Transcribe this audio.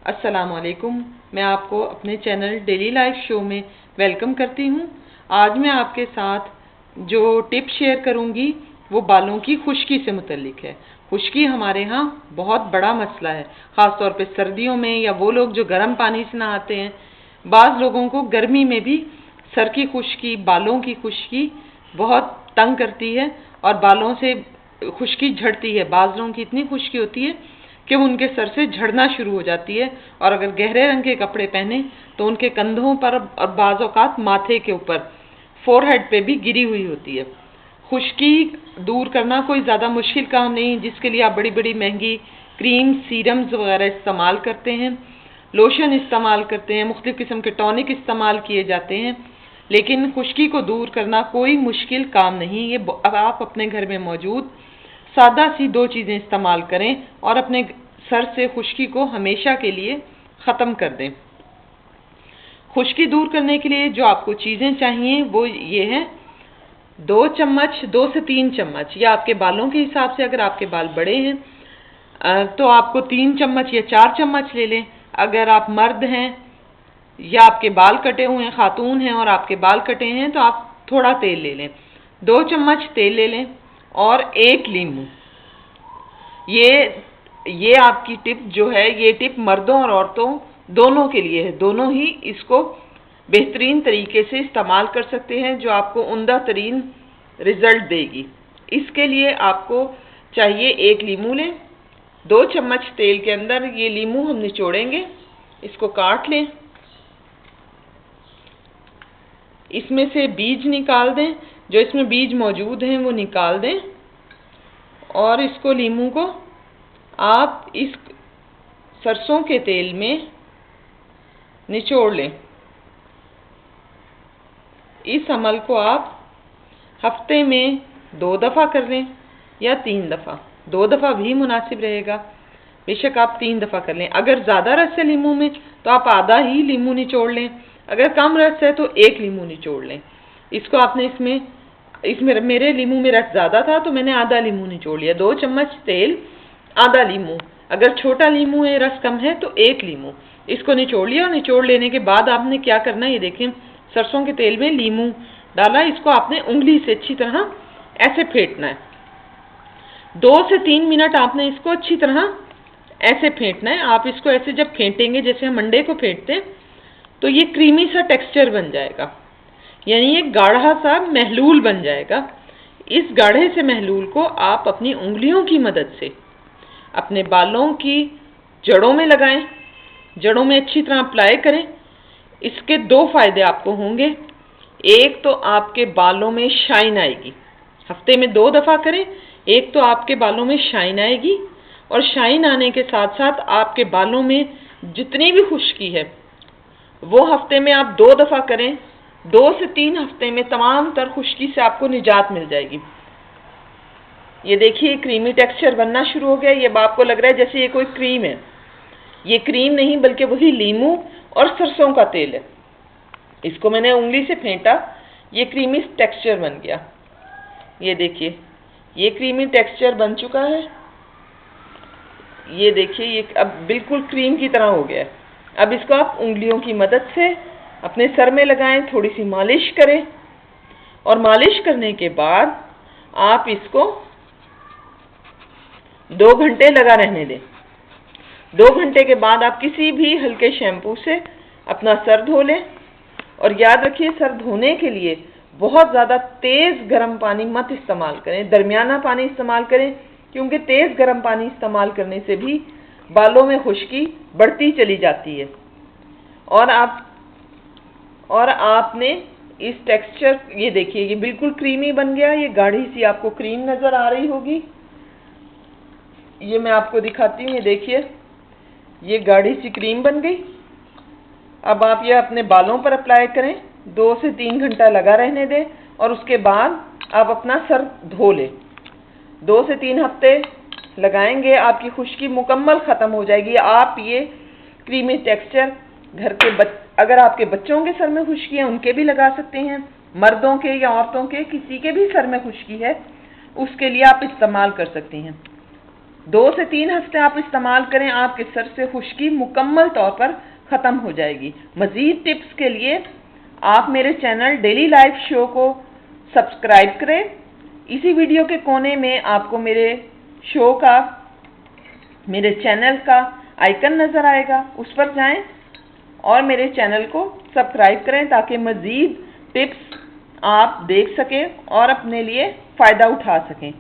अस्सलाम वालेकुम। मैं आपको अपने चैनल डेली लाइफ शो में वेलकम करती हूँ। आज मैं आपके साथ जो टिप शेयर करूँगी वो बालों की खुश्की से मुतल्लिक है। खुश्की हमारे यहाँ बहुत बड़ा मसला है, ख़ास तौर पे सर्दियों में, या वो लोग जो गर्म पानी से नहाते हैं। बाज़ लोगों को गर्मी में भी सर की खुश्की, बालों की खुश्की बहुत तंग करती है और बालों से खुश्की झड़ती है। बाज़ लोगों की इतनी खुश्की होती है कि उनके सर से झड़ना शुरू हो जाती है, और अगर गहरे रंग के कपड़े पहने तो उनके कंधों पर और बाज़ औक़ात माथे के ऊपर, फोरहेड पे भी गिरी हुई होती है। खुश्की दूर करना कोई ज़्यादा मुश्किल काम नहीं, जिसके लिए आप बड़ी बड़ी महंगी क्रीम, सीरम्स वगैरह इस्तेमाल करते हैं, लोशन इस्तेमाल करते हैं, मुख्तलिफ़ किस्म के टॉनिक इस्तेमाल किए जाते हैं। लेकिन खुश्की को दूर करना कोई मुश्किल काम नहीं। ये आप अपने घर में मौजूद सादा सी दो चीज़ें इस्तेमाल करें और अपने सर से खुश्की को हमेशा के लिए ख़त्म कर दें। खुश्की दूर करने के लिए जो आपको चीज़ें चाहिए वो ये हैं: 2 चम्मच, 2 से 3 चम्मच, या आपके बालों के हिसाब से, अगर आपके बाल बड़े हैं तो आपको 3 चम्मच या 4 चम्मच ले लें। अगर आप मर्द हैं या आपके बाल कटे हुए हैं, खातून हैं और आपके बाल कटे हैं, तो आप थोड़ा तेल ले लें। 2 चम्मच तेल ले लें और 1 लीमू। ये आपकी टिप जो है, ये टिप मर्दों और औरतों दोनों के लिए है। दोनों ही इसको बेहतरीन तरीके से इस्तेमाल कर सकते हैं, जो आपको उम्दा तरीन रिजल्ट देगी। इसके लिए आपको चाहिए 1 लीमू लें। 2 चम्मच तेल के अंदर ये लीमू हम निचोड़ेंगे, इसको काट लें, इसमें से बीज निकाल दें, जो इसमें बीज मौजूद हैं वो निकाल दें, और इसको, लीमू को आप इस सरसों के तेल में निचोड़ लें। इस अमल को आप हफ्ते में 2 दफ़ा कर लें या 3 दफ़ा। 2 दफ़ा भी मुनासिब रहेगा, बेशक आप 3 दफ़ा कर लें। अगर ज़्यादा रस है लीमू में तो आप आधा ही लीमू निचोड़ लें, अगर कम रस है तो 1 लीमू निचोड़ लें। इसको आपने इसमें मेरे लीमू में रस ज़्यादा था तो मैंने आधा लीमू निचोड़ लिया। 2 चम्मच तेल, आधा लीमू। अगर छोटा लीमू है, रस कम है, तो 1 लीमू। इसको निचोड़ लिया। निचोड़ लेने के बाद आपने क्या करना है, ये देखें, सरसों के तेल में लीमू डाला, इसको आपने उंगली से अच्छी तरह ऐसे फेंटना है। 2 से 3 मिनट आपने इसको अच्छी तरह ऐसे फेंटना है। आप इसको ऐसे जब फेंटेंगे, जैसे हम अंडे को फेंटते हैं, तो ये क्रीमी सा टेक्सचर बन जाएगा, यानी एक गाढ़ा सा महलूल बन जाएगा। इस गाढ़े से महलूल को आप अपनी उंगलियों की मदद से अपने बालों की जड़ों में लगाएं, जड़ों में अच्छी तरह अप्लाई करें। इसके 2 फायदे आपको होंगे। एक तो आपके बालों में शाइन आएगी, हफ्ते में 2 दफ़ा करें। एक तो आपके बालों में शाइन आएगी, और शाइन आने के साथ साथ आपके बालों में जितनी भी खुश्की है वो हफ्ते में आप 2 दफ़ा करें। 2 से 3 हफ्ते में तमाम तर खुश्की से आपको निजात मिल जाएगी। ये देखिए, क्रीमी टेक्सचर बनना शुरू हो गया। ये आपको लग रहा है जैसे ये कोई क्रीम है। ये क्रीम नहीं, बल्कि वही लीमू और सरसों का तेल है। इसको मैंने उंगली से फेंटा, ये क्रीमी टेक्सचर बन गया। ये देखिए, ये क्रीमी टेक्सचर बन चुका है। ये देखिए, ये अब बिल्कुल क्रीम की तरह हो गया है। अब इसको आप उंगलियों की मदद से अपने सर में लगाएं, थोड़ी सी मालिश करें, और मालिश करने के बाद आप इसको 2 घंटे लगा रहने दें। 2 घंटे के बाद आप किसी भी हल्के शैम्पू से अपना सर धो लें। और याद रखिए, सर धोने के लिए बहुत ज़्यादा तेज़ गर्म पानी मत इस्तेमाल करें, दरमियाना पानी इस्तेमाल करें, क्योंकि तेज़ गर्म पानी इस्तेमाल करने से भी बालों में खुश्की बढ़ती चली जाती है। और आपने इस टेक्सचर, ये देखिए, ये बिल्कुल क्रीमी बन गया। ये गाढ़ी सी आपको क्रीम नज़र आ रही होगी। ये मैं आपको दिखाती हूँ, ये देखिए, ये गाढ़ी सी क्रीम बन गई। अब आप ये अपने बालों पर अप्लाई करें, 2 से 3 घंटा लगा रहने दें, और उसके बाद आप अपना सर धो लें। 2 से 3 हफ्ते लगाएंगे, आपकी खुश्की मुकम्मल ख़त्म हो जाएगी। आप ये क्रीमी टेक्सचर घर के अगर आपके बच्चों के सर में खुश्की है उनके भी लगा सकते हैं, मर्दों के या औरतों के किसी के भी सर में खुश्की है उसके लिए आप इस्तेमाल कर सकती हैं। 2 से 3 हफ्ते आप इस्तेमाल करें, आपके सर से खुश्की मुकम्मल तौर पर ख़त्म हो जाएगी। मज़ीद टिप्स के लिए आप मेरे चैनल डेली लाइफ शो को सब्सक्राइब करें। इसी वीडियो के कोने में आपको मेरे शो का, मेरे चैनल का आइकन नज़र आएगा, उस पर जाएं और मेरे चैनल को सब्सक्राइब करें ताकि मज़ीद टिप्स आप देख सकें और अपने लिए फ़ायदा उठा सकें।